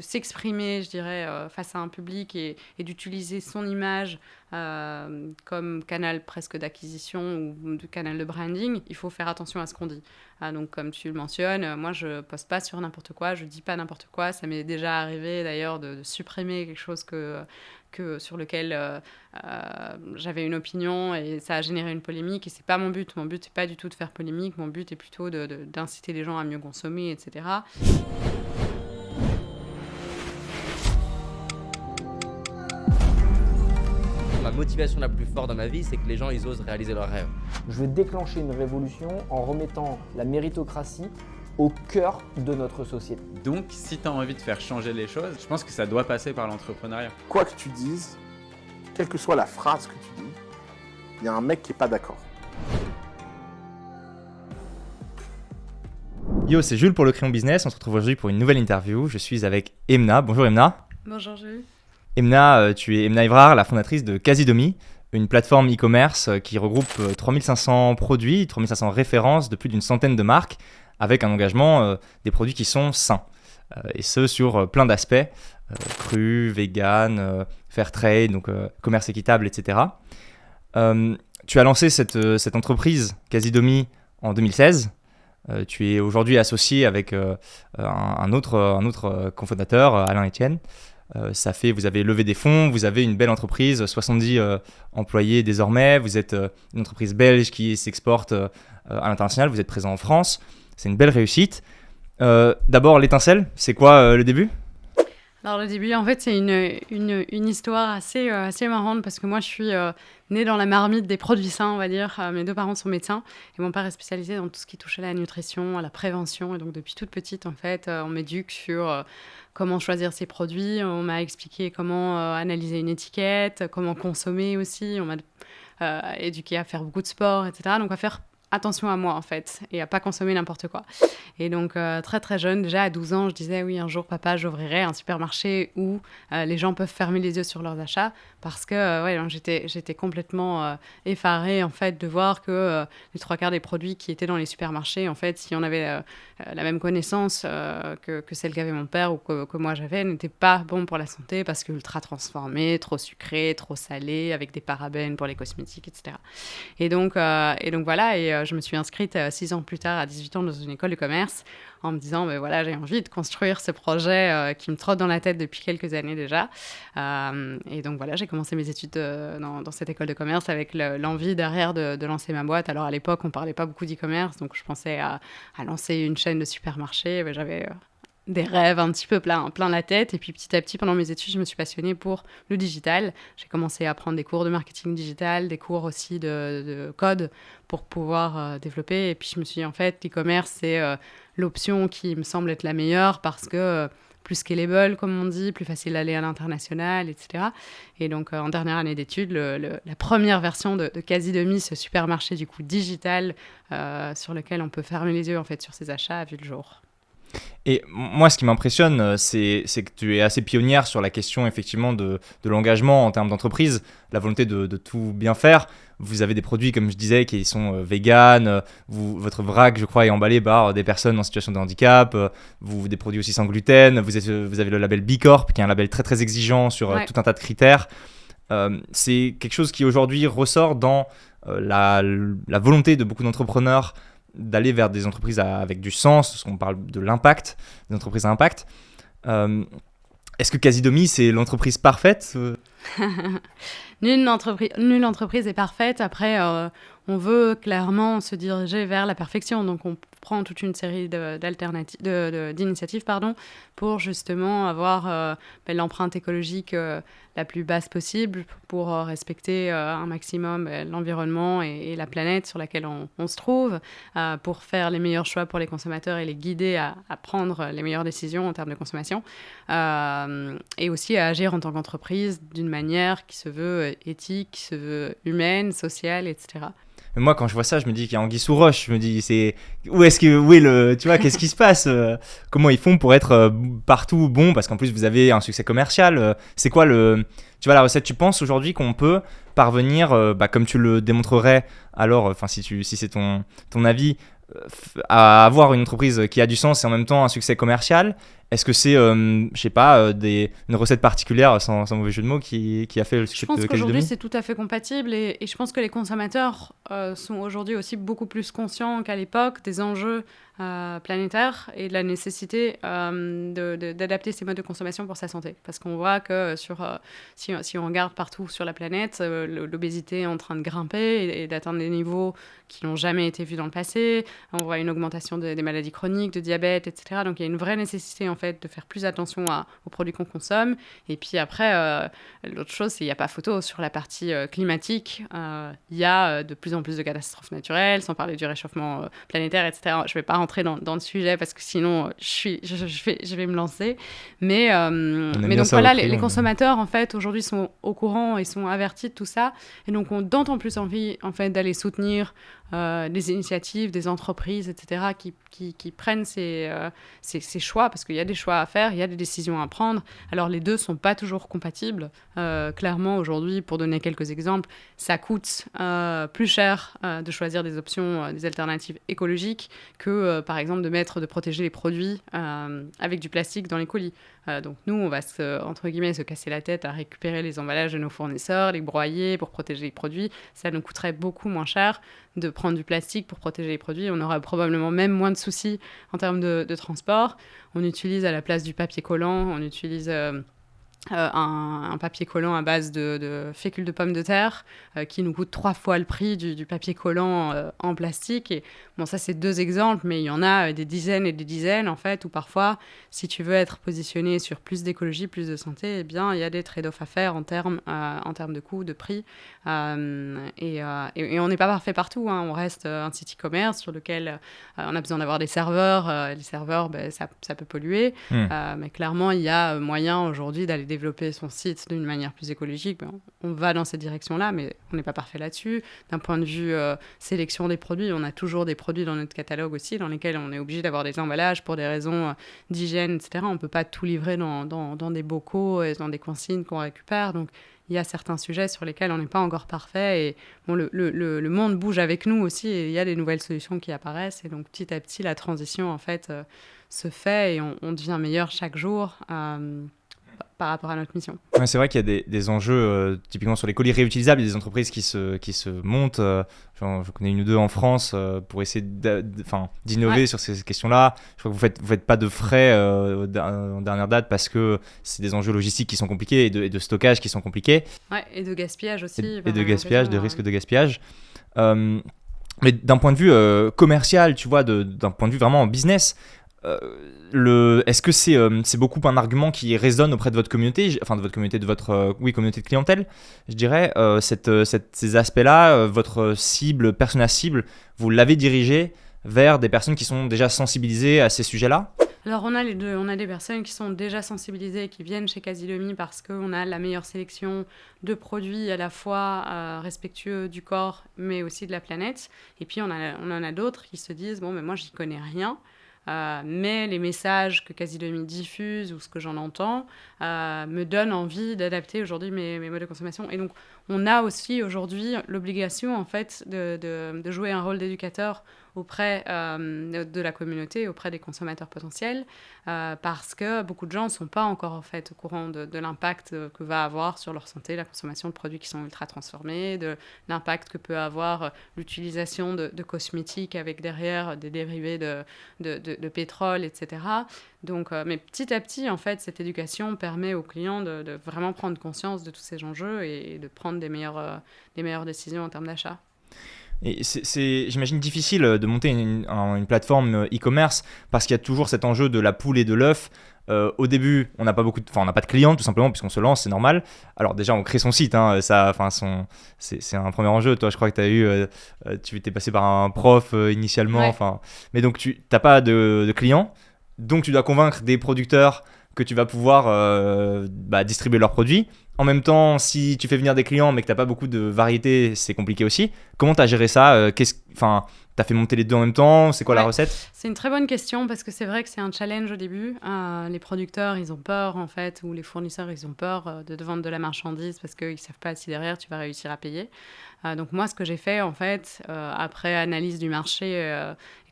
s'exprimer, je dirais, face à un public et d'utiliser son image comme canal presque d'acquisition ou de canal de branding, il faut faire attention à ce qu'on dit. Donc, comme tu le mentionnes, moi, je poste pas sur n'importe quoi, je dis pas n'importe quoi. Ça m'est déjà arrivé, d'ailleurs, de supprimer quelque chose sur lequel j'avais une opinion et ça a généré une polémique. Et c'est pas mon but. Mon but, c'est pas du tout de faire polémique. Mon but est plutôt d'inciter les gens à mieux consommer, etc. Ma motivation la plus forte dans ma vie, c'est que les gens ils osent réaliser leurs rêves. Je veux déclencher une révolution en remettant la méritocratie au cœur de notre société. Donc, si tu as envie de faire changer les choses, je pense que ça doit passer par l'entrepreneuriat. Quoi que tu dises, quelle que soit la phrase que tu dis, il y a un mec qui n'est pas d'accord. Yo, c'est Jules pour le Crayon Business. On se retrouve aujourd'hui pour une nouvelle interview. Je suis avec Emna. Bonjour Emna. Bonjour Jules. Emna, tu es Emna Evrard, la fondatrice de Casidomi, une plateforme e-commerce qui regroupe 3500 produits, 3500 références de plus d'une centaine de marques, avec un engagement des produits qui sont sains. Et ce, sur plein d'aspects, cru, vegan, fair trade, donc commerce équitable, etc. Tu as lancé cette entreprise, Casidomi, en 2016. Tu es aujourd'hui associé avec un autre cofondateur, Alain Etienne. Vous avez levé des fonds, vous avez une belle entreprise, 70 employés désormais, vous êtes une entreprise belge qui s'exporte à l'international, vous êtes présent en France, c'est une belle réussite. D'abord, l'étincelle, c'est quoi le début ? Alors le début, en fait, c'est une histoire assez marrante parce que moi, je suis née dans la marmite des produits sains, on va dire. Mes deux parents sont médecins et mon père est spécialisé dans tout ce qui touche à la nutrition, à la prévention. Et donc, depuis toute petite, en fait, on m'éduque sur comment choisir ses produits. On m'a expliqué comment analyser une étiquette, comment consommer aussi. On m'a éduqué à faire beaucoup de sport, etc. Donc, à faire attention à moi, en fait, et à pas consommer n'importe quoi. Et donc, très, très jeune, déjà à 12 ans, je disais, oui, un jour, papa, j'ouvrirai un supermarché où les gens peuvent fermer les yeux sur leurs achats, parce que j'étais complètement effarée, en fait, de voir que les trois quarts des produits qui étaient dans les supermarchés, en fait, si on avait la même connaissance que celle qu'avait mon père ou que moi j'avais, n'étaient pas bons pour la santé, parce que ultra transformés, trop sucrés, trop salés, avec des parabènes pour les cosmétiques, etc. Et donc voilà, je me suis inscrite 6 ans plus tard, à 18 ans, dans une école de commerce, en me disant, voilà, j'ai envie de construire ce projet qui me trotte dans la tête depuis quelques années déjà. Et donc voilà, j'ai commencé mes études dans cette école de commerce avec l'envie derrière de lancer ma boîte. Alors à l'époque, on ne parlait pas beaucoup d'e-commerce, donc je pensais à lancer une chaîne de supermarchés. J'avais des rêves un petit peu plein la tête. Et puis petit à petit, pendant mes études, je me suis passionnée pour le digital. J'ai commencé à prendre des cours de marketing digital, des cours aussi de code pour pouvoir développer. Et puis je me suis dit, en fait, l'e-commerce, c'est l'option qui me semble être la meilleure parce que plus scalable, comme on dit, plus facile d'aller à l'international, etc. Et donc, en dernière année d'études, la première version de Casidomi, ce supermarché du coup digital sur lequel on peut fermer les yeux en fait sur ses achats, a vu le jour. Et moi, ce qui m'impressionne, c'est que tu es assez pionnière sur la question effectivement de l'engagement en termes d'entreprise, la volonté de tout bien faire. Vous avez des produits, comme je disais, qui sont véganes. Votre vrac, je crois, est emballé par des personnes en situation de handicap. Des produits aussi sans gluten. Vous avez le label B Corp, qui est un label très très exigeant sur tout un tas de critères. C'est quelque chose qui aujourd'hui ressort dans la volonté de beaucoup d'entrepreneurs d'aller vers des entreprises avec du sens, parce qu'on parle de l'impact, des entreprises à impact. Est-ce que Casidomi, c'est l'entreprise parfaite ? Nulle entreprise est parfaite. Après, on veut clairement se diriger vers la perfection. Donc, on prend toute une série d'initiatives pour justement avoir l'empreinte écologique la plus basse possible pour respecter un maximum l'environnement et la planète sur laquelle on se trouve, pour faire les meilleurs choix pour les consommateurs et les guider à prendre les meilleures décisions en termes de consommation, et aussi à agir en tant qu'entreprise d'une manière qui se veut éthique, qui se veut humaine, sociale, etc. Mais moi, quand je vois ça, je me dis qu'il y a anguille sous roche. Je me dis, qu'est-ce qui se passe ? Comment ils font pour être partout bon ? Parce qu'en plus, vous avez un succès commercial. C'est quoi la recette ? Tu penses aujourd'hui qu'on peut parvenir, comme tu le démontrerais, alors, si c'est ton avis, à avoir une entreprise qui a du sens et en même temps un succès commercial ? Est-ce que c'est, je sais pas, une recette particulière, sans mauvais jeu de mots, qui a fait le Je succès pense de qu'aujourd'hui, Casidomi? c'est tout à fait compatible et je pense que les consommateurs sont aujourd'hui aussi beaucoup plus conscients qu'à l'époque des enjeux planétaires et de la nécessité d'adapter ces modes de consommation pour sa santé. Parce qu'on voit que si on regarde partout sur la planète, l'obésité est en train de grimper et d'atteindre des niveaux qui n'ont jamais été vus dans le passé. On voit une augmentation des maladies chroniques, de diabète, etc. Donc il y a une vraie nécessité en fait de faire plus attention aux produits qu'on consomme. Et puis après, l'autre chose, c'est qu'il n'y a pas photo sur la partie climatique. Il y a de plus en plus de catastrophes naturelles, sans parler du réchauffement planétaire, etc. Je ne vais pas rentrer dans le sujet parce que sinon je vais me lancer. Mais bien donc ça voilà, au crayon, les mais- consommateurs en fait aujourd'hui sont au courant et sont avertis de tout ça. Et donc ont d'autant plus envie en fait d'aller soutenir des initiatives, des entreprises, etc., qui prennent ces choix, parce qu'il y a des choix à faire, il y a des décisions à prendre. Alors les deux ne sont pas toujours compatibles. Clairement, aujourd'hui, pour donner quelques exemples, ça coûte plus cher de choisir des options, des alternatives écologiques que, par exemple, de protéger les produits avec du plastique dans les colis. Donc nous, on va entre guillemets, se casser la tête à récupérer les emballages de nos fournisseurs, les broyer pour protéger les produits. Ça nous coûterait beaucoup moins cher de prendre du plastique pour protéger les produits. On aura probablement même moins de soucis en termes de transport. On utilise à la place du papier collant, on utilise un papier collant à base de fécule de pommes de terre qui nous coûte 3 fois le prix du papier collant en plastique. Et bon, ça, c'est 2 exemples, mais il y en a des dizaines et des dizaines, en fait, où parfois, si tu veux être positionné sur plus d'écologie, plus de santé, eh bien, il y a des trade-offs à faire en termes de coûts, de prix. Et on n'est pas parfait partout, hein. On reste un site e-commerce sur lequel on a besoin d'avoir des serveurs. Les serveurs, ça peut polluer. Mais clairement, il y a moyen aujourd'hui d'aller développer son site d'une manière plus écologique. On va dans cette direction-là, mais on n'est pas parfait là-dessus. D'un point de vue sélection des produits, on a toujours des produits dans notre catalogue aussi, dans lesquels on est obligé d'avoir des emballages pour des raisons d'hygiène, etc. On ne peut pas tout livrer dans des bocaux et dans des consignes qu'on récupère. Donc, il y a certains sujets sur lesquels on n'est pas encore parfait. Et bon, le monde bouge avec nous aussi et il y a des nouvelles solutions qui apparaissent. Et donc, petit à petit, la transition, en fait, se fait et on devient meilleur chaque jour par rapport à notre mission. Ouais, c'est vrai qu'il y a des enjeux, typiquement sur les colis réutilisables, il y a des entreprises qui se montent, genre, je connais une ou deux en France, pour essayer d'innover sur ces questions-là. Je crois que vous faites pas de frais en dernière date parce que c'est des enjeux logistiques qui sont compliqués et de stockage qui sont compliqués. Ouais, et de gaspillage aussi. Et de gaspillage, de risque de gaspillage. Mais d'un point de vue commercial, tu vois, d'un point de vue vraiment en business, est-ce que c'est beaucoup un argument qui résonne auprès de votre communauté, enfin de votre communauté, communauté de clientèle, je dirais, ces aspects-là, votre cible, persona cible, vous l'avez dirigé vers des personnes qui sont déjà sensibilisées à ces sujets-là? Alors on a les deux, on a des personnes qui sont déjà sensibilisées, qui viennent chez Casidomi parce qu'on a la meilleure sélection de produits à la fois respectueux du corps mais aussi de la planète. Et puis on en a d'autres qui se disent, bon mais moi j'y connais rien. Mais les messages que Casidomi diffuse ou ce que j'en entends me donnent envie d'adapter aujourd'hui mes modes de consommation. Et donc, on a aussi aujourd'hui l'obligation en fait de jouer un rôle d'éducateur auprès de la communauté, auprès des consommateurs potentiels, parce que beaucoup de gens ne sont pas encore en fait au courant de l'impact que va avoir sur leur santé la consommation de produits qui sont ultra transformés, de l'impact que peut avoir l'utilisation de cosmétiques avec derrière des dérivés de pétrole, etc. Donc, mais petit à petit, en fait, cette éducation permet aux clients de vraiment prendre conscience de tous ces enjeux et de prendre des meilleures décisions en termes d'achat. Et c'est, j'imagine, difficile de monter une plateforme e-commerce parce qu'il y a toujours cet enjeu de la poule et de l'œuf. Au début, on n'a pas de clients tout simplement puisqu'on se lance, c'est normal. Alors déjà, on crée son site, hein, c'est un premier enjeu. Toi, je crois que tu étais passé par un prof initialement, ouais. Mais donc tu n'as pas de clients, donc tu dois convaincre des producteurs que tu vas pouvoir distribuer leurs produits. En même temps, si tu fais venir des clients mais que tu n'as pas beaucoup de variété, c'est compliqué aussi. Comment tu as géré ça? Tu as fait monter les deux en même temps? C'est quoi la recette? C'est une très bonne question parce que c'est vrai que c'est un challenge au début. Les producteurs, ils ont peur en fait, ou les fournisseurs, ils ont peur de vendre de la marchandise parce qu'ils ne savent pas si derrière tu vas réussir à payer. Donc moi, ce que j'ai fait en fait, après analyse du marché,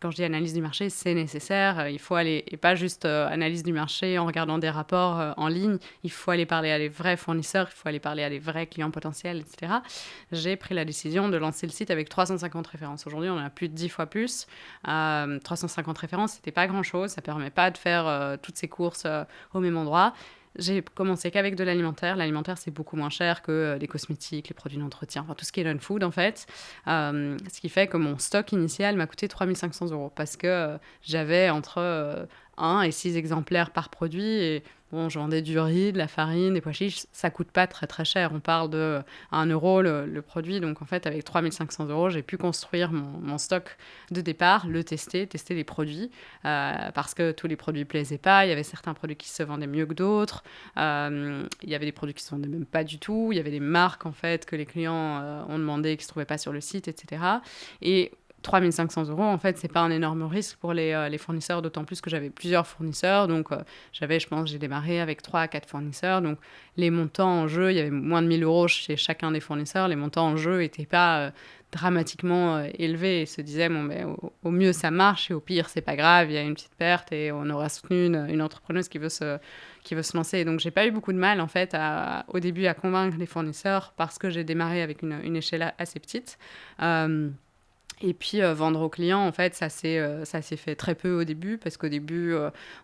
Quand je dis analyse du marché, c'est nécessaire. Il faut aller, et pas juste analyse du marché en regardant des rapports en ligne. Il faut aller parler à des vrais fournisseurs, il faut aller parler à des vrais clients potentiels, etc. J'ai pris la décision de lancer le site avec 350 références. Aujourd'hui, on en a plus de 10 fois plus. 350 références, c'était pas grand-chose. Ça permet pas de faire toutes ces courses au même endroit. J'ai commencé qu'avec de l'alimentaire. L'alimentaire, c'est beaucoup moins cher que les cosmétiques, les produits d'entretien, enfin tout ce qui est non-food en fait. Ce qui fait que mon stock initial m'a coûté 3 500 € parce que j'avais entre 1 et 6 exemplaires par produit. Et bon, je vendais du riz, de la farine, des pois chiches. Ça coûte pas très très cher. On parle de 1 euro le produit. Donc en fait, avec 3 500 €, j'ai pu construire mon stock de départ, le tester les produits. Parce que tous les produits plaisaient pas. Il y avait certains produits qui se vendaient mieux que d'autres. Il y avait des produits qui se vendaient même pas du tout. Il y avait des marques en fait que les clients ont demandé qui se trouvaient pas sur le site, etc. Et 3 500 €, en fait, c'est pas un énorme risque pour les fournisseurs, d'autant plus que j'avais plusieurs fournisseurs. Donc, j'ai démarré avec 3 à 4 fournisseurs. Donc, les montants en jeu, il y avait moins de 1 000 € chez chacun des fournisseurs. Les montants en jeu n'étaient pas dramatiquement élevés. Ils se disaient, bon, ben, au mieux, ça marche et au pire, c'est pas grave, il y a une petite perte et on aura soutenu une entrepreneuse qui veut se lancer. Et donc, j'ai pas eu beaucoup de mal, en fait, au début, à convaincre les fournisseurs parce que j'ai démarré avec une échelle assez petite. Et puis, vendre aux clients, en fait, ça s'est fait très peu au début, parce qu'au début,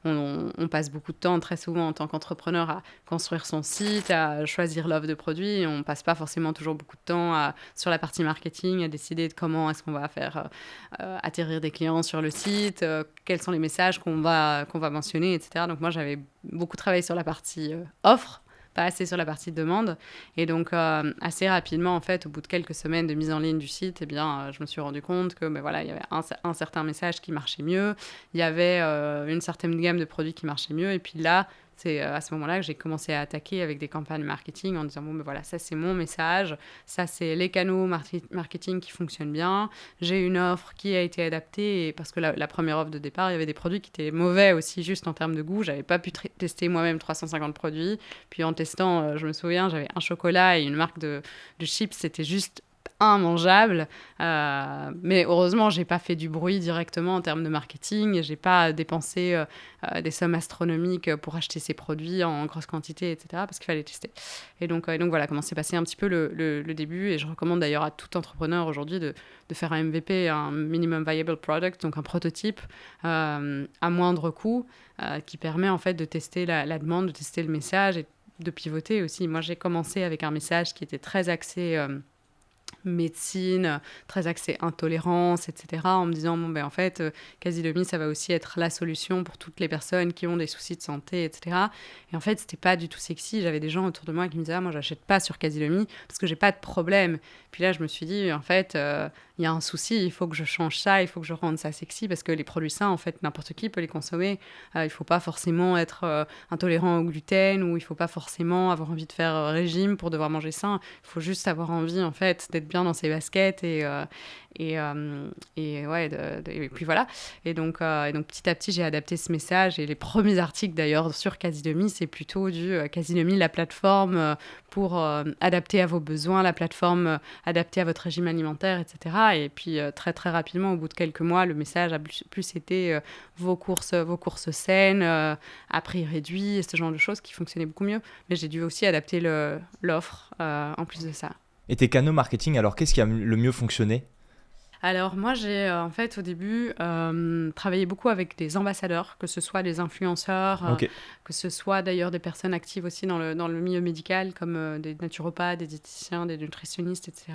on passe beaucoup de temps, très souvent, en tant qu'entrepreneur, à construire son site, à choisir l'offre de produit. Et on ne passe pas forcément toujours beaucoup de temps sur la partie marketing, à décider de comment est-ce qu'on va faire atterrir des clients sur le site, quels sont les messages qu'on va mentionner, etc. Donc, moi, j'avais beaucoup travaillé sur la partie offre, pas assez sur la partie demande. Et donc, assez rapidement, en fait, au bout de quelques semaines de mise en ligne du site, eh bien, je me suis rendu compte que voilà, il y avait un certain message qui marchait mieux, il y avait une certaine gamme de produits qui marchait mieux. Et puis là, c'est à ce moment-là que j'ai commencé à attaquer avec des campagnes marketing en disant, bon, ben voilà, ça c'est mon message, ça c'est les canaux marketing qui fonctionnent bien, j'ai une offre qui a été adaptée, parce que la première offre de départ, il y avait des produits qui étaient mauvais aussi, juste en termes de goût, j'avais pas pu tester moi-même 350 produits, puis en testant, je me souviens, j'avais un chocolat et une marque de chips, c'était juste immangeable, mais heureusement j'ai pas fait du bruit directement en termes de marketing, j'ai pas dépensé des sommes astronomiques pour acheter ces produits en grosse quantité, etc., parce qu'il fallait tester. Et donc voilà comment s'est passé un petit peu le début. Et je recommande d'ailleurs à tout entrepreneur aujourd'hui de faire un MVP, un minimum viable product, donc un prototype à moindre coût, qui permet en fait de tester la demande, de tester le message et de pivoter aussi. Moi j'ai commencé avec un message qui était très axé médecine, très axée intolérance, etc., en me disant, bon, ben, en fait, Casidomi, ça va aussi être la solution pour toutes les personnes qui ont des soucis de santé, etc. Et en fait, c'était pas du tout sexy. J'avais des gens autour de moi qui me disaient, moi, j'achète pas sur Casidomi parce que j'ai pas de problème. Puis là, je me suis dit, en fait, il y a un souci, il faut que je change ça, il faut que je rende ça sexy, parce que les produits sains, en fait, n'importe qui peut les consommer. Il faut pas forcément être intolérant au gluten, ou il faut pas forcément avoir envie de faire régime pour devoir manger sain. Il faut juste avoir envie, en fait, d'être bien dans ses baskets et puis voilà. Et donc petit à petit, j'ai adapté ce message. Et les premiers articles, d'ailleurs, sur Casidomi, c'est plutôt du Casidomi, la plateforme pour adapter à vos besoins, la plateforme adaptée à votre régime alimentaire, etc. Et puis, très, très rapidement, au bout de quelques mois, le message a plus été vos courses saines, à prix réduit, et ce genre de choses qui fonctionnaient beaucoup mieux. Mais j'ai dû aussi adapter l'offre en plus de ça. Et tes canaux marketing, alors qu'est-ce qui a le mieux fonctionné ? Alors moi, j'ai en fait au début travaillé beaucoup avec des ambassadeurs, que ce soit des influenceurs, que ce soit d'ailleurs des personnes actives aussi dans le milieu médical, comme des naturopathes, des diététiciens, des nutritionnistes, etc.,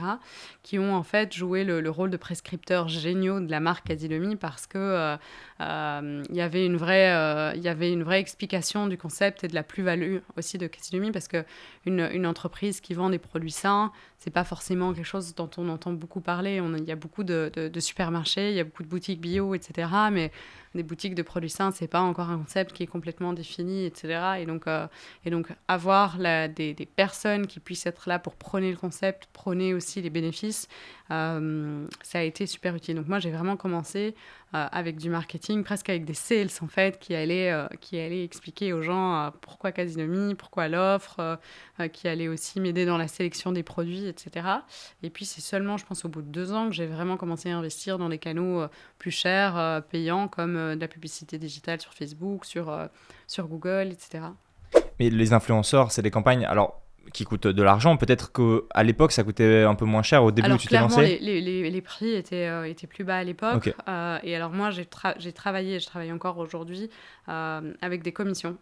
qui ont en fait joué le rôle de prescripteurs géniaux de la marque Casidomi, parce que il y avait une vraie explication du concept et de la plus-value aussi de Casidomi, parce que une entreprise qui vend des produits sains, c'est pas forcément quelque chose dont on entend beaucoup parler. Il y a beaucoup de supermarchés, il y a beaucoup de boutiques bio, etc. Mais des boutiques de produits sains, c'est pas encore un concept qui est complètement défini, etc. Et donc avoir des personnes qui puissent être là pour prôner le concept, prôner aussi les bénéfices, ça a été super utile. Donc moi, j'ai vraiment commencé avec du marketing, presque avec des sales en fait, qui allaient expliquer aux gens pourquoi Casinomie, pourquoi l'offre, qui allaient aussi m'aider dans la sélection des produits, etc. Et puis c'est seulement, je pense, au bout de 2 ans que j'ai vraiment commencé à investir dans des canaux plus chers, payants, comme de la publicité digitale sur Facebook, sur Google, etc. Mais les influenceurs, c'est des campagnes alors, qui coûtent de l'argent. Peut-être qu'à l'époque, ça coûtait un peu moins cher au début où Alors tu t'es clairement, lancé. les prix étaient plus bas à l'époque. Ok. Et alors moi, j'ai travaillé, je travaille encore aujourd'hui avec des commissions.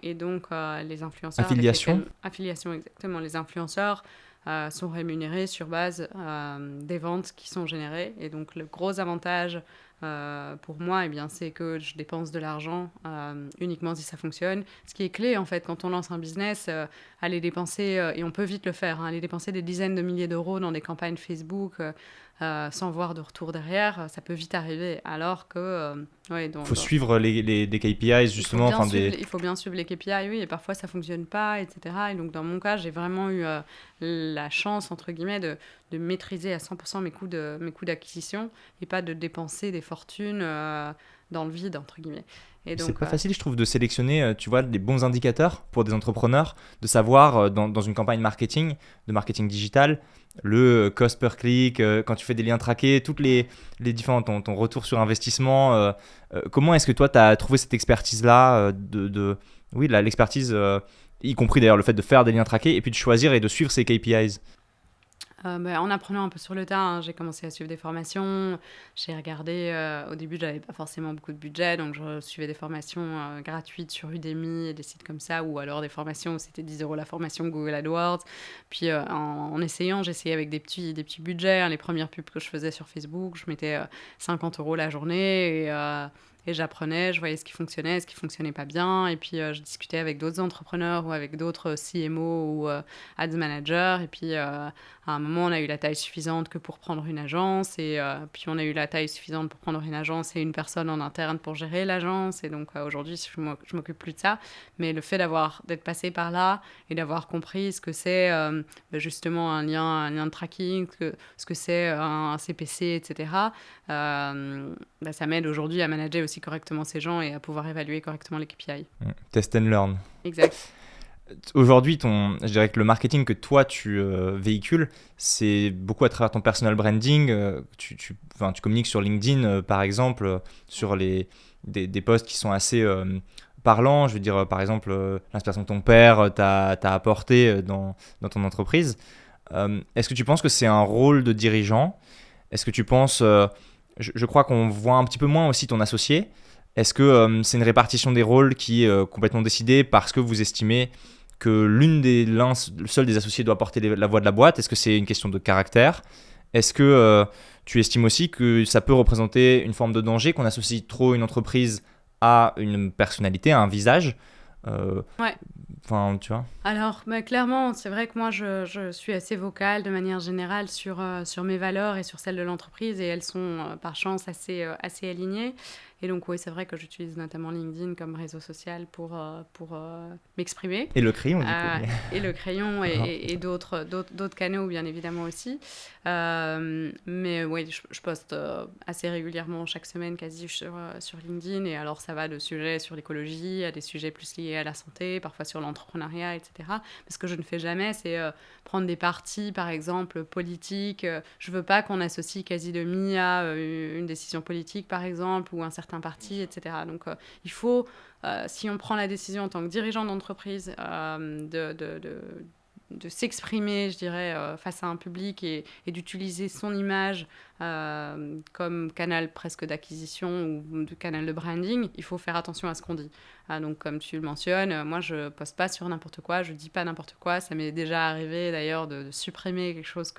Et donc, les influenceurs... Affiliation. Affiliation, exactement. Les influenceurs sont rémunérés sur base des ventes qui sont générées. Et donc, le gros avantage pour moi, eh bien, c'est que je dépense de l'argent uniquement si ça fonctionne. Ce qui est clé, en fait, quand on lance un business, aller dépenser, et on peut vite le faire, aller dépenser des dizaines de milliers d'euros dans des campagnes Facebook sans voir de retour derrière, ça peut vite arriver. Alors que... Il faut suivre des KPIs, justement. Il faut bien suivre les KPI, oui, et parfois ça ne fonctionne pas, etc. Et donc, dans mon cas, j'ai vraiment eu la chance, entre guillemets, de maîtriser à 100% mes coûts d'acquisition et pas de dépenser des fortunes dans le vide, entre guillemets. Et donc, c'est pas facile, je trouve, de sélectionner, tu vois, des bons indicateurs pour des entrepreneurs, de savoir dans une campagne de marketing digital, le cost per click, quand tu fais des liens traqués, toutes les différents, ton retour sur investissement. Comment est-ce que toi, tu as trouvé cette expertise-là oui, l'expertise, y compris d'ailleurs le fait de faire des liens traqués et puis de choisir et de suivre ces KPIs? En apprenant un peu sur le tas, hein, j'ai commencé à suivre des formations. J'ai regardé, au début, je n'avais pas forcément beaucoup de budget, donc je suivais des formations gratuites sur Udemy et des sites comme ça, ou alors des formations où c'était 10 € la formation Google AdWords. Puis en essayant, j'essayais avec des petits budgets. Hein, les premières pubs que je faisais sur Facebook, je mettais 50 € la journée et j'apprenais, je voyais ce qui fonctionnait pas bien. Et puis, je discutais avec d'autres entrepreneurs ou avec d'autres CMO ou ads managers. Et puis, à un moment, on a eu la taille suffisante que pour prendre une agence. Et puis, on a eu la taille suffisante pour prendre une agence et une personne en interne pour gérer l'agence. Et donc, aujourd'hui, je m'occupe plus de ça. Mais le fait d'être passé par là et d'avoir compris ce que c'est justement un lien de tracking, ce que c'est un CPC, etc., ça m'aide aujourd'hui à manager aussi correctement ces gens et à pouvoir évaluer correctement les KPI. Test and learn. Exact. Aujourd'hui, je dirais que le marketing que toi, tu véhicules, c'est beaucoup à travers ton personal branding. Tu communiques sur LinkedIn, par exemple, sur des posts qui sont assez parlants. Je veux dire, par exemple, l'inspiration que ton père t'a apporté dans ton entreprise. Est-ce que tu penses que c'est un rôle de dirigeant? Est-ce que tu penses... je crois qu'on voit un petit peu moins aussi ton associé. Est-ce que c'est une répartition des rôles qui est complètement décidée parce que vous estimez que le seul des associés doit porter la voix de la boîte? Est-ce que c'est une question de caractère? Est-ce que tu estimes aussi que ça peut représenter une forme de danger qu'on associe trop une entreprise à une personnalité, à un visage? Ouais. Enfin, tu vois. Alors, clairement, c'est vrai que moi, je suis assez vocale de manière générale sur mes valeurs et sur celles de l'entreprise, et elles sont par chance assez alignées. Et donc, oui, c'est vrai que j'utilise notamment LinkedIn comme réseau social pour m'exprimer. Et le crayon, du coup. Et le crayon et d'autres canaux, bien évidemment aussi. Mais oui, je poste assez régulièrement, chaque semaine quasi, sur LinkedIn. Et alors, ça va de sujets sur l'écologie à des sujets plus liés à la santé, parfois sur l'entrepreneuriat, etc. Mais ce que je ne fais jamais, c'est prendre des partis, par exemple, politiques. Je ne veux pas qu'on associe Casidomie à une décision politique, par exemple, ou un certain parti, etc. Donc, il faut, si on prend la décision en tant que dirigeant d'entreprise, de s'exprimer, je dirais, face à un public et d'utiliser son image comme canal presque d'acquisition ou de canal de branding, il faut faire attention à ce qu'on dit. Donc, comme tu le mentionnes, moi, je ne poste pas sur n'importe quoi, je ne dis pas n'importe quoi. Ça m'est déjà arrivé, d'ailleurs, de supprimer quelque chose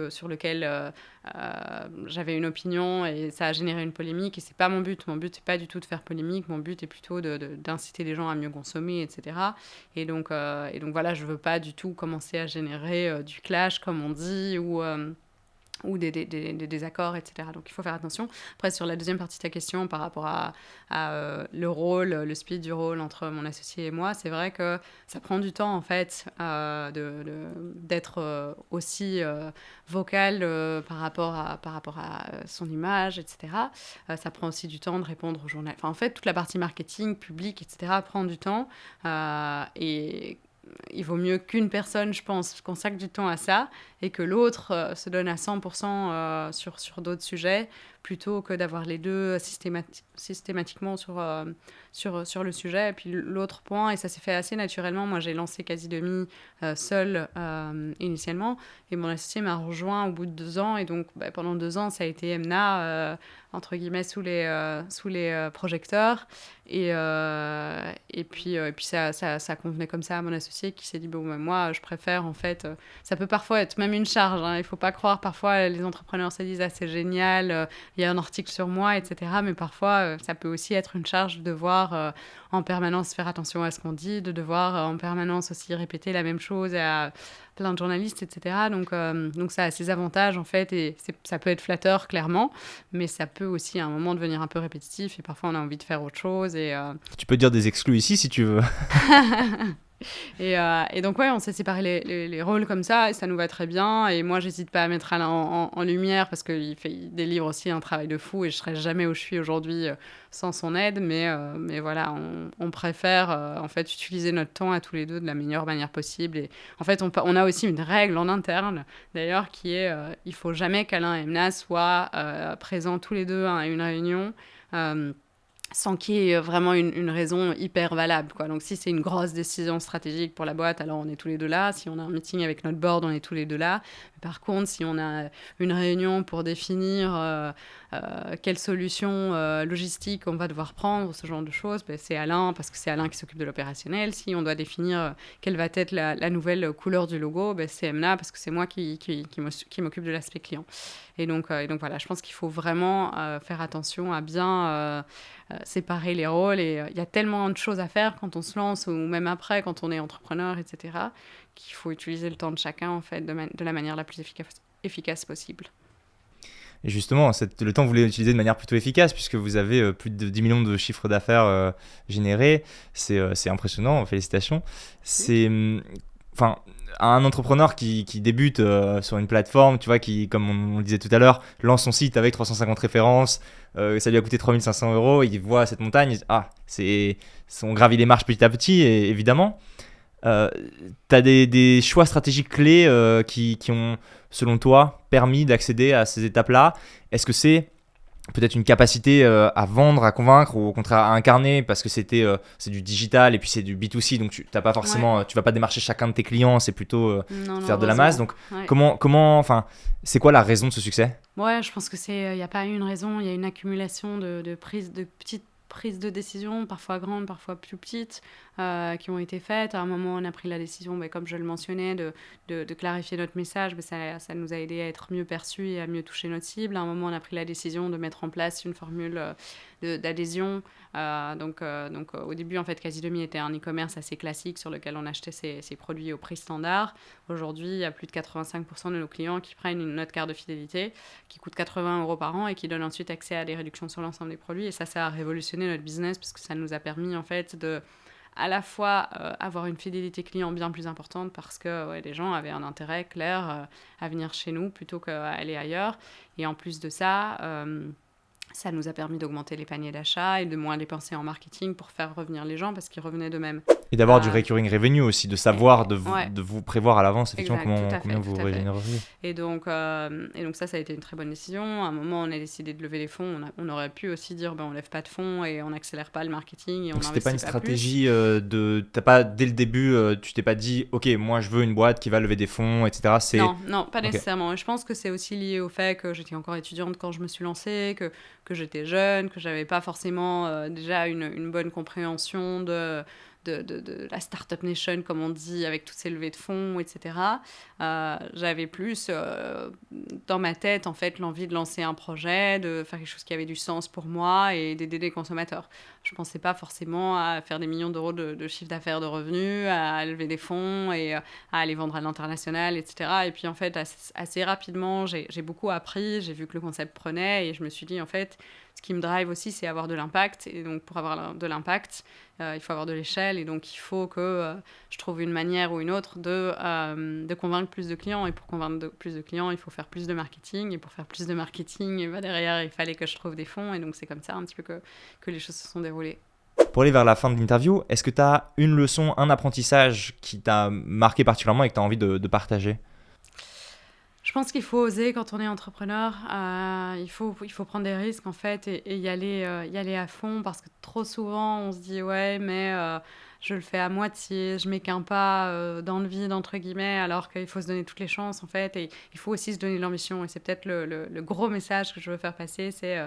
sur lequel j'avais une opinion et ça a généré une polémique. Et ce n'est pas mon but. Mon but, ce n'est pas du tout de faire polémique. Mon but est plutôt d'inciter les gens à mieux consommer, etc. Et donc voilà, je ne veux pas du tout commencer à générer du clash, comme on dit, ou ou des désaccords, etc. Donc il faut faire attention. Après, sur la deuxième partie de ta question, par rapport à le rôle, le split du rôle entre mon associé et moi, c'est vrai que ça prend du temps, en fait, d'être aussi vocal par rapport à son image, etc. Ça prend aussi du temps de répondre aux journalistes. Enfin, en fait, toute la partie marketing, public, etc. prend du temps. Et il vaut mieux qu'une personne, je pense, consacre du temps à ça et que l'autre se donne à 100% sur d'autres sujets, plutôt que d'avoir les deux systématiquement sur le sujet. Et puis l'autre point, et ça s'est fait assez naturellement, moi j'ai lancé Quasi-Demi seule initialement, et mon associé m'a rejoint au bout de 2 ans, et donc pendant 2 ans, ça a été Emna, entre guillemets, sous les projecteurs. Et puis ça convenait comme ça à mon associé qui s'est dit, bon, moi, je préfère, en fait, ça peut parfois être même une charge, hein, il ne faut pas croire, parfois, les entrepreneurs se disent, ah, c'est génial, il y a un article sur moi, etc. Mais parfois, ça peut aussi être une charge de devoir en permanence faire attention à ce qu'on dit, de devoir en permanence aussi répéter la même chose à plein de journalistes, etc. Donc ça a ses avantages, en fait, et ça peut être flatteur, clairement, mais ça peut aussi à un moment devenir un peu répétitif, et parfois on a envie de faire autre chose. Tu peux dire des exclus ici si tu veux. Et donc, ouais, on s'est séparé les rôles comme ça, et ça nous va très bien. Et moi, j'hésite pas à mettre Alain en lumière, parce qu'il délivre aussi un travail de fou, et je serais jamais où je suis aujourd'hui sans son aide. Mais voilà, on préfère en fait utiliser notre temps à tous les deux de la meilleure manière possible. Et en fait, on a aussi une règle en interne, d'ailleurs, qui est il faut jamais qu'Alain et Emna soient présents tous les deux à une réunion. Sans qu'il y ait vraiment une raison hyper valable, quoi. Donc, si c'est une grosse décision stratégique pour la boîte, alors on est tous les deux là. Si on a un meeting avec notre board, on est tous les deux là. Par contre, si on a une réunion pour définir quelle solution logistique on va devoir prendre, ce genre de choses, c'est Alain, parce que c'est Alain qui s'occupe de l'opérationnel. Si on doit définir quelle va être la nouvelle couleur du logo, c'est Emna, parce que c'est moi qui m'occupe de l'aspect client. Et donc voilà, je pense qu'il faut vraiment faire attention à bien séparer les rôles. Et il y a tellement de choses à faire quand on se lance, ou même après, quand on est entrepreneur, etc., qu'il faut utiliser le temps de chacun, en fait, de la manière la plus efficace possible. Et justement, le temps, vous voulez l'utiliser de manière plutôt efficace, puisque vous avez plus de 10 millions de chiffres d'affaires générés. C'est impressionnant, félicitations. Enfin, un entrepreneur qui débute sur une plateforme, tu vois, qui, comme on le disait tout à l'heure, lance son site avec 350 références, ça lui a coûté 3 500 €, il voit cette montagne, il dit, on gravit les marches petit à petit, et, évidemment. Tu as des choix stratégiques clés qui ont, selon toi, permis d'accéder à ces étapes-là. Est-ce que c'est peut-être une capacité à vendre, à convaincre, ou au contraire à incarner, parce que c'est du digital et puis c'est du B2C, donc tu t'as pas forcément, tu vas pas démarcher chacun de tes clients, c'est plutôt faire de la masse. Donc enfin, c'est quoi la raison de ce succès? Ouais, je pense que il y a pas une raison, il y a une accumulation de petites prises de décision, parfois grandes, parfois plus petites, qui ont été faites. À un moment, on a pris la décision, comme je le mentionnais, de clarifier notre message. Ça nous a aidé à être mieux perçus et à mieux toucher notre cible. À un moment, on a pris la décision de mettre en place une formule d'adhésion. Donc, au début, en fait, Quasi-Demi était un e-commerce assez classique sur lequel on achetait ses produits au prix standard. Aujourd'hui, il y a plus de 85% de nos clients qui prennent notre carte de fidélité, qui coûte 80 € par an et qui donne ensuite accès à des réductions sur l'ensemble des produits. Et ça a révolutionné notre business, parce que ça nous a permis, en fait, de à la fois avoir une fidélité client bien plus importante, parce que les gens avaient un intérêt clair à venir chez nous plutôt qu'à aller ailleurs. Et en plus de ça, ça nous a permis d'augmenter les paniers d'achat et de moins dépenser en marketing pour faire revenir les gens, parce qu'ils revenaient d'eux-mêmes. Et d'avoir du recurring revenue aussi, de savoir, de vous prévoir à l'avance effectivement combien vous régénéreriez. Et donc ça a été une très bonne décision. À un moment, on a décidé de lever les fonds. On aurait pu aussi dire, on lève pas de fonds et on n'accélère pas le marketing. Et donc on c'était pas une stratégie t'as pas, dès le début, tu t'es pas dit, ok, moi je veux une boîte qui va lever des fonds, etc. Non, pas nécessairement. Je pense que c'est aussi lié au fait que j'étais encore étudiante quand je me suis lancée, que j'étais jeune, que j'avais pas forcément déjà une bonne compréhension de la Startup Nation, comme on dit, avec toutes ces levées de fonds, etc. J'avais plus dans ma tête, en fait, l'envie de lancer un projet, de faire quelque chose qui avait du sens pour moi et d'aider des consommateurs. Je ne pensais pas forcément à faire des millions d'euros de chiffre d'affaires, de revenus, à lever des fonds et à aller vendre à l'international, etc. Et puis, en fait, assez rapidement, j'ai beaucoup appris, j'ai vu que le concept prenait et je me suis dit, en fait, ce qui me drive aussi, c'est avoir de l'impact. Et donc, pour avoir de l'impact, il faut avoir de l'échelle. Et donc, il faut que je trouve une manière ou une autre de convaincre plus de clients. Et pour convaincre plus de clients, il faut faire plus de marketing. Et pour faire plus de marketing, derrière, il fallait que je trouve des fonds. Et donc, c'est comme ça un petit peu que les choses se sont déroulées. Pour aller vers la fin de l'interview, est-ce que tu as une leçon, un apprentissage qui t'a marqué particulièrement et que tu as envie de partager ? Je pense qu'il faut oser quand on est entrepreneur. Il faut prendre des risques, en fait, et y aller à fond, parce que trop souvent, on se dit « ouais, mais je le fais à moitié, je mets qu'un pas dans le vide, entre guillemets », alors qu'il faut se donner toutes les chances, en fait, et il faut aussi se donner l'ambition. Et c'est peut-être le gros message que je veux faire passer, c'est...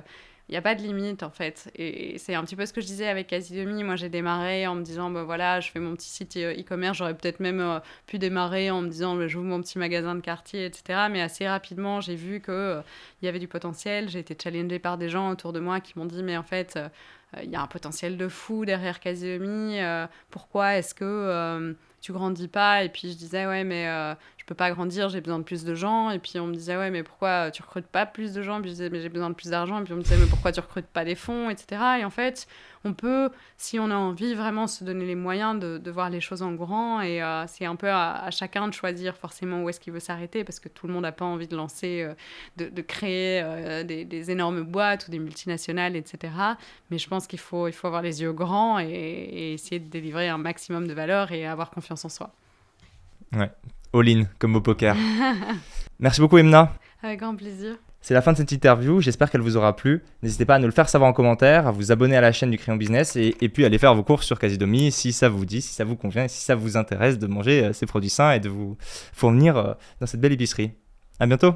il n'y a pas de limite, en fait. Et c'est un petit peu ce que je disais avec Casidomi. Moi, j'ai démarré en me disant, voilà, je fais mon petit site e-commerce. J'aurais peut-être même pu démarrer en me disant, j'ouvre mon petit magasin de quartier, etc. Mais assez rapidement, j'ai vu qu'il y avait du potentiel. J'ai été challengée par des gens autour de moi qui m'ont dit, mais en fait, il y a un potentiel de fou derrière Casidomi. Pourquoi est-ce que tu grandis pas? Et puis je disais, ouais, mais je peux pas grandir, j'ai besoin de plus de gens. Et puis on me disait, ouais, mais pourquoi tu recrutes pas plus de gens? Et puis je disais, mais j'ai besoin de plus d'argent. Et puis on me disait, mais pourquoi tu recrutes pas des fonds, etc. Et en fait, on peut, si on a envie, vraiment se donner les moyens de voir les choses en grand. Et c'est un peu à chacun de choisir forcément où est-ce qu'il veut s'arrêter, parce que tout le monde n'a pas envie de lancer, de créer des énormes boîtes ou des multinationales, etc. Mais je pense qu'il faut avoir les yeux grands et essayer de délivrer un maximum de valeur et avoir confiance en soi. Ouais, all-in, comme au poker. Merci beaucoup, Emna. Avec grand plaisir. C'est la fin de cette interview, j'espère qu'elle vous aura plu. N'hésitez pas à nous le faire savoir en commentaire, à vous abonner à la chaîne du Crayon Business et puis à aller faire vos courses sur Casidomi si ça vous dit, si ça vous convient et si ça vous intéresse de manger ces produits sains et de vous fournir dans cette belle épicerie. À bientôt.